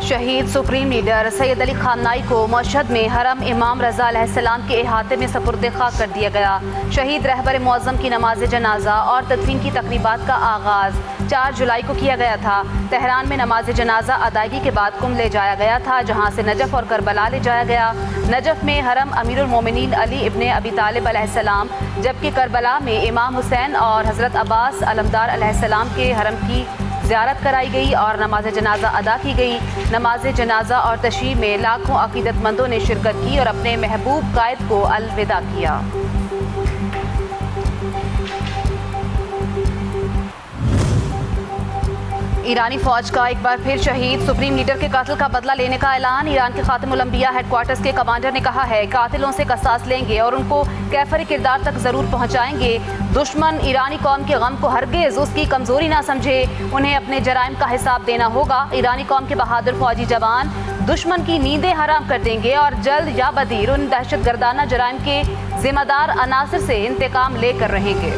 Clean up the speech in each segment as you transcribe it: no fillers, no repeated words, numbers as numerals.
शहीद supreme leader Syed Ali खामनाई को Mashhad में हरम इमाम रज़ा अलैहिस्सलाम के अहाते में सपुर्द खाक कर दिया गया। शहीद रहबर मुअज़्ज़म की नमाज जनाजा और तदफीन की तकरीबात का आगाज़ 4 जुलाई को किया गया था। तेहरान में नमाज जनाजा अदायगी के बाद कुम ले जाया गया था, जहाँ से नजफ़ और करबला ले जाया गया। नजफ़ में हरम अमीरुल मोमिनीन अली इब्ने अबी तालिब अलैहिस्सलाम, जबकि करबला में इमाम हुसैन और हज़रत अब्बास अलमदार अलैहिस्सलाम के हरम की ज़ियारत कराई गई और नमाज जनाजा अदा की गई। नमाज जनाजा और तशरीह में लाखों अकीदतमंदों ने शिरकत की और अपने महबूब कायद को अलविदा किया। ईरानी फौज का एक बार फिर शहीद सुप्रीम लीडर के कातिल का बदला लेने का ऐलान। ईरान के खातिमुल अंबिया हेडक्वार्टर्स के कमांडर ने कहा है, कातिलों से कसास लेंगे और उनको कैफरी किरदार तक जरूर पहुंचाएंगे। दुश्मन ईरानी कौम के गम को हरगिज उसकी कमजोरी ना समझे, उन्हें अपने जराइम का हिसाब देना होगा। ईरानी कौम के बहादुर फौजी जवान दुश्मन की नींदें हराम कर देंगे और जल्द या बदीर उन दहशतगर्दाना जराइम के जिम्मेदार अनासिर से इंतकाम लेकर रहेंगे।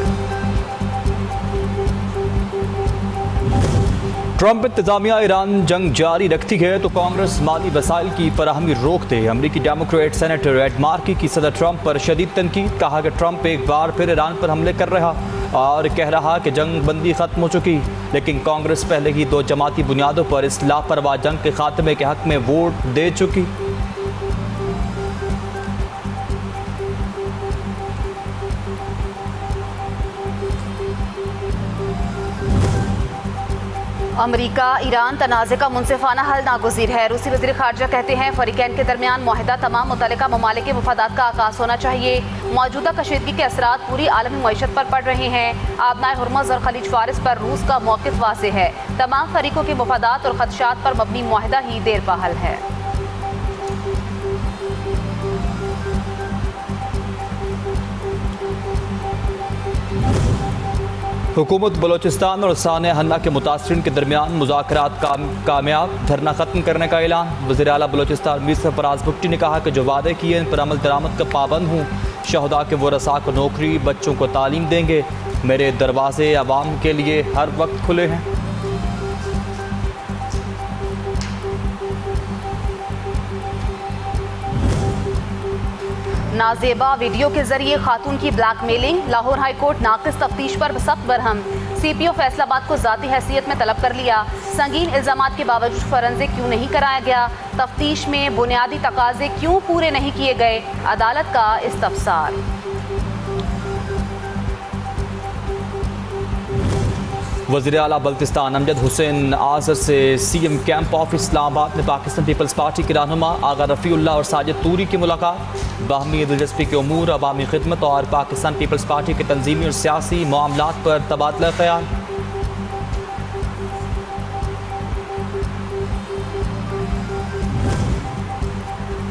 ट्रंप इंतजामिया ईरान जंग जारी रखती है तो कांग्रेस माली वसाइल की फराहमी रोक दे। अमरीकी डेमोक्रेट सेनेटर एड मार्की की सदर ट्रंप पर शदीद तनकीद। कहा कि ट्रंप एक बार फिर ईरान पर हमले कर रहा और कह रहा कि जंग बंदी खत्म हो चुकी, लेकिन कांग्रेस पहले ही 2 जमाती बुनियादों पर इस लापरवाह जंग के खात्मे के हक में वोट दे चुकी। अमरीका ईरान तनाज़े का मुनसिफाना हल नागुज़ीर है। रूसी वज़ीर ख़ारजा कहते हैं, फ़रीक़ैन के दरमियान मुआहिदा तमाम मुतल्लिका ममालिक के मफादात का आगाज़ होना चाहिए। मौजूदा कशीदगी के असरात पूरी आलमी मईशत पर पड़ रहे हैं। आबनाए हुर्मुज़ और खलीज फारिस पर रूस का मौक़िफ़ वाज़े है। तमाम फरीकों के मफादात और ख़दशात पर मबनी मुआहिदा ही देर पहल है। हुकूमत बलोचिस्तान और सानिया हन्ना के मुतासरीन के दरमियान मुज़ाकरात कामयाब, धरना ख़त्म करने का ऐलान। वज़ीर आला बलोचिस्तान मीर सरफराज भुट्टी ने कहा कि जो वादे किए इन पर अमल दरामद का पाबंद हूँ। शहदा के वरसा को नौकरी, बच्चों को तालीम देंगे। मेरे दरवाजे आवाम के लिए हर वक्त खुले हैं। नाजेबा वीडियो के जरिए खातून की ब्लैकमेलिंग। लाहौर हाई कोर्ट नाक़िस तफ्तीश पर सख्त बरहम। CPO फैसलाबाद को ज़ाती हैसियत में तलब कर लिया। संगीन इल्ज़ामात के बावजूद फॉरेंसिक क्यों नहीं कराया गया? तफ्तीश में बुनियादी तकाजे क्यों पूरे नहीं किए गए? अदालत का इस्तफसार। वज़ीर आला बल्तिस्तान अमजद हुसैन आज़र से CM कैंप ऑफ इस्लामाबाद में पाकिस्तान पीपल्स पार्टी के रहनुमा आगा रफ़ीउल्लाह और साजिद तूरी की मुलाकात। बाहमी दिलचस्पी के उमूर, अवामी खिदमत और पाकिस्तान पीपल्स पार्टी के तंजीमी और सियासी मामलात पर तबादला ख्याल।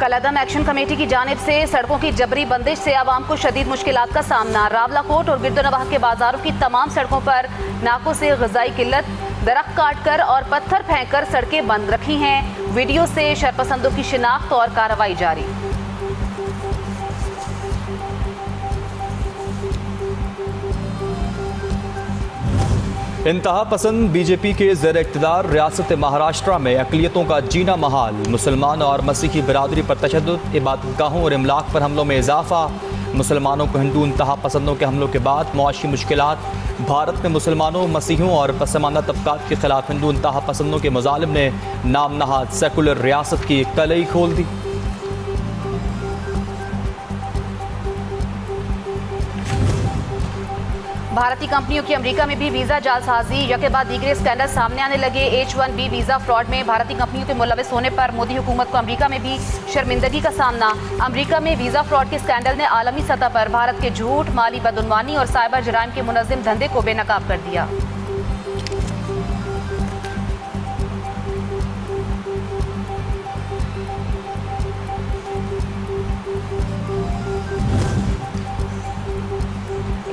कलअदम एक्शन कमेटी की जानिब से सड़कों की जबरी बंदिश से आवाम को शदीद मुश्किलात का सामना। रावला कोट और गिरदोनवाह के बाजारों की तमाम सड़कों पर नाकों से ग़िज़ाई किल्लत, दरख्त काट कर और पत्थर फेंक कर सड़कें बंद रखी हैं। वीडियो से शरपसंदों की शिनाख्त और कार्रवाई जारी। इंतहा पसंद BJP के ज़ेर इक़्तिदार रियासत महाराष्ट्र में अक़लियतों का जीना महाल। मुसलमान और मसीही बरादरी पर तशद्दुद, इबादतगाहों और इमलाक पर हमलों में इजाफा। मुसलमानों को हिंदू इंतहा पसंदों के हमलों के बाद मुआशी मुश्किलात। भारत में मुसलमानों, मसीहों और पसमानदा तबकात के खिलाफ हिंदू इंतहा पसंदों के मुजालिम ने नाम नहाद सेकुलर रियासत की कलई खोल दी। भारतीय कंपनियों की अमेरिका में भी वीज़ा जालसाजी। यके बाद दीगरे स्कैंडल सामने आने लगे। H1B वीज़ा फ्रॉड में भारतीय कंपनियों के मुलविस होने पर मोदी हुकूमत को अमेरिका में भी शर्मिंदगी का सामना। अमेरिका में वीज़ा फ्रॉड के स्कैंडल ने आलमी सतह पर भारत के झूठ, माली बदउनवानी और साइबर जराइम के मुनज़्ज़म धंधे को बेनकाब कर दिया।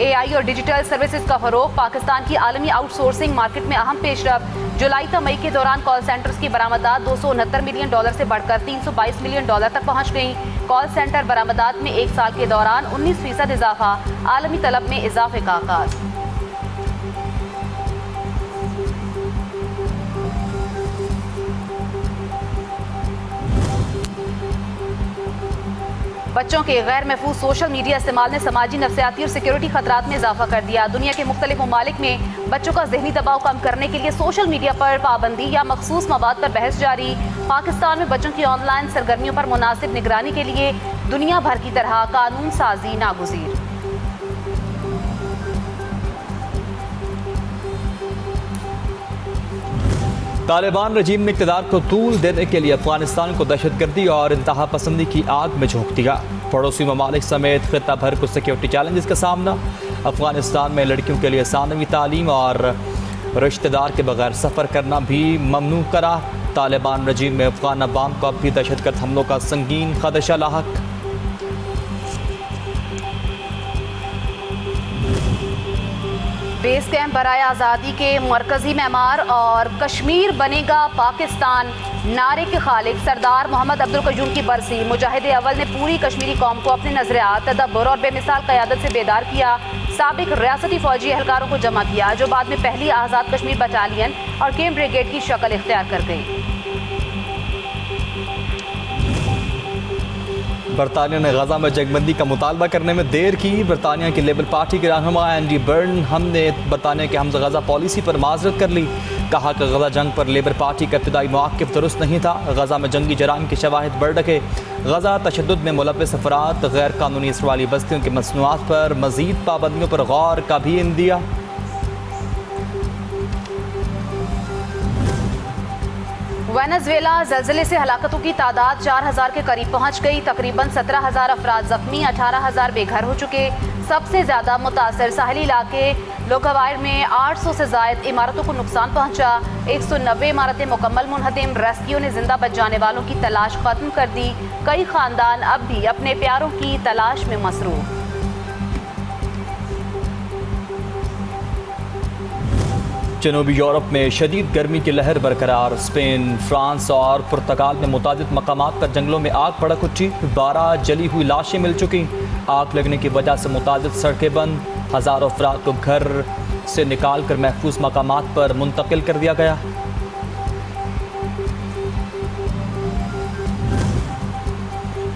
AI और डिजिटल सर्विसेज का फरोग। पाकिस्तान की आलमी आउटसोर्सिंग मार्केट में अहम पेशरफ। जुलाई से मई के दौरान कॉल सेंटर्स की बरामदात $269 मिलियन से बढ़कर $322 मिलियन तक पहुंच गई। कॉल सेंटर बरामदात में 1 साल के दौरान 19% इजाफा। आलमी तलब में इजाफे का आगाज। बच्चों के गैर महफूज सोशल मीडिया इस्तेमाल ने समाजी, नफ्सियाती और सिक्योरिटी खतरात में इजाफा कर दिया। दुनिया के मुख्तलिफ ममालिक में बच्चों का जहनी दबाव कम करने के लिए सोशल मीडिया पर पाबंदी या मखसूस मवाद पर बहस जारी। पाकिस्तान में बच्चों की ऑनलाइन सरगर्मियों पर मुनासिब निगरानी के लिए दुनिया भर की तरह कानून साजी नागुज़ीर। तालिबान रजीम ने इक़्तिदार को तूल देने के लिए अफगानिस्तान को दहशतगर्दी और इंतहा पसंदी की आग में झोंक दिया। पड़ोसी ममालिक समेत खित्ता भर को सिक्योरिटी चैलेंजेस का सामना। अफगानिस्तान में लड़कियों के लिए सानवी तालीम और रिश्तेदार के बगैर सफ़र करना भी ममनू करा। तालिबान रजीम में अफगान अवाम को अब भी दहशतगर्द हमलों का संगीन खदशा लाहक। बेस कैंप बराए आज़ादी के मरकज़ी मेमार और कश्मीर बनेगा पाकिस्तान नारे के खालिक सरदार मोहम्मद अब्दुल क़य्यूम की बरसी। मुजाहिद अव्वल ने पूरी कश्मीरी कौम को अपने नज़रियात, तदब्बुर और बेमिसाल क़यादत से बेदार किया। साबिक रियासती फ़ौजी एहलकारों को जमा किया जो बाद में पहली आज़ाद कश्मीर बटालियन और केम ब्रिगेड की शक्ल इख्तियार कर गई। बरतानिया ने गजा में जंगबंदी का मुतालबा करने में देर की। बरतानिया की लेबर पार्टी के रहनुमा एंडी बर्न हमने बरतानिया के हमज़ गजा पॉलिसी पर माजरत कर ली। कहा कि गजा जंग पर लेबर पार्टी का इब्तदाई मौक़िफ़ दुरुस्त नहीं था। गजा में जंगी जराइम के शवाहिद बढ़ रखे। गजा तशद्दुद में मुलव्वस अफराद, गैर कानूनी असर वाली बस्तियों की मसनूआत पर मज़ीद पाबंदियों पर गौर का भी इंदिया। वेनेज़ुएला ज़लज़ले से हलाकतों की तादाद 4000 के करीब पहुंच गई। तकरीबन 17,000 अफराद ज़ख्मी, 18,000 बेघर हो चुके। सबसे ज़्यादा मुतासर साहिली इलाके लोकावायर में 800 से ज़ायद इमारतों को नुकसान पहुंचा। 190 इमारतें मुकम्मल मुनहदम। रेस्क्यू ने जिंदा बच जाने वालों की तलाश खत्म कर दी। कई खानदान अब भी अपने प्यारों की तलाश में मसरूफ। जनूबी यूरोप में शदीद गर्मी की लहर बरकरार। स्पेन, फ्रांस और पुर्तगाल में मुतादिद मकामात पर जंगलों में आग भड़क उठी। 12 जली हुई लाशें मिल चुकी। आग लगने की वजह से मुतादिद सड़कें बंद। हज़ारों अफराद को घर से निकाल कर महफूज मकामात पर मुंतकिल कर दिया गया।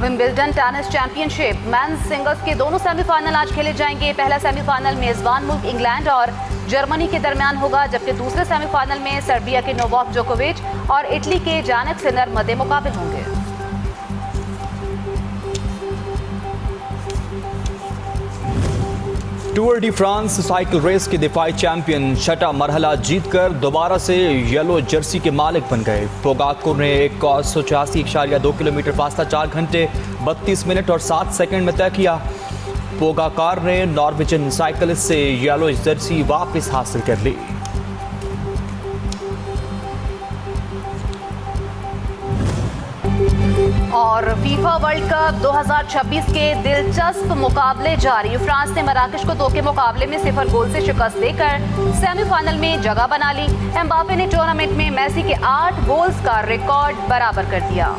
Wimbledon tennis championship men's singles के दोनों सेमीफाइनल आज खेले जाएंगे। पहला सेमीफाइनल मेजबान मुल्क इंग्लैंड और जर्मनी के दरमियान होगा, जबकि दूसरे सेमीफाइनल में सर्बिया के नोवाक जोकोविच और इटली के जानिक सिनर मद्दे मुकाबिल होंगे। Tour de France cycle race के दिफाई चैंपियन छठा मरहला जीतकर दोबारा से येलो जर्सी के मालिक बन गए। पोगाको ने 186.2 किलोमीटर फासला 4 घंटे 32 मिनट और 7 सेकंड में तय किया। पोगाकार ने नॉर्वेजियन साइकिलिस्ट से येलो जर्सी वापस हासिल कर ली। और फीफा वर्ल्ड कप 2026 के दिलचस्प मुकाबले जारी। फ्रांस ने मराकश को 2 के मुकाबले में 0 गोल से शिकस्त देकर सेमीफाइनल में जगह बना ली। एम्बापे ने टूर्नामेंट में मेसी के 8 गोल्स का रिकॉर्ड बराबर कर दिया।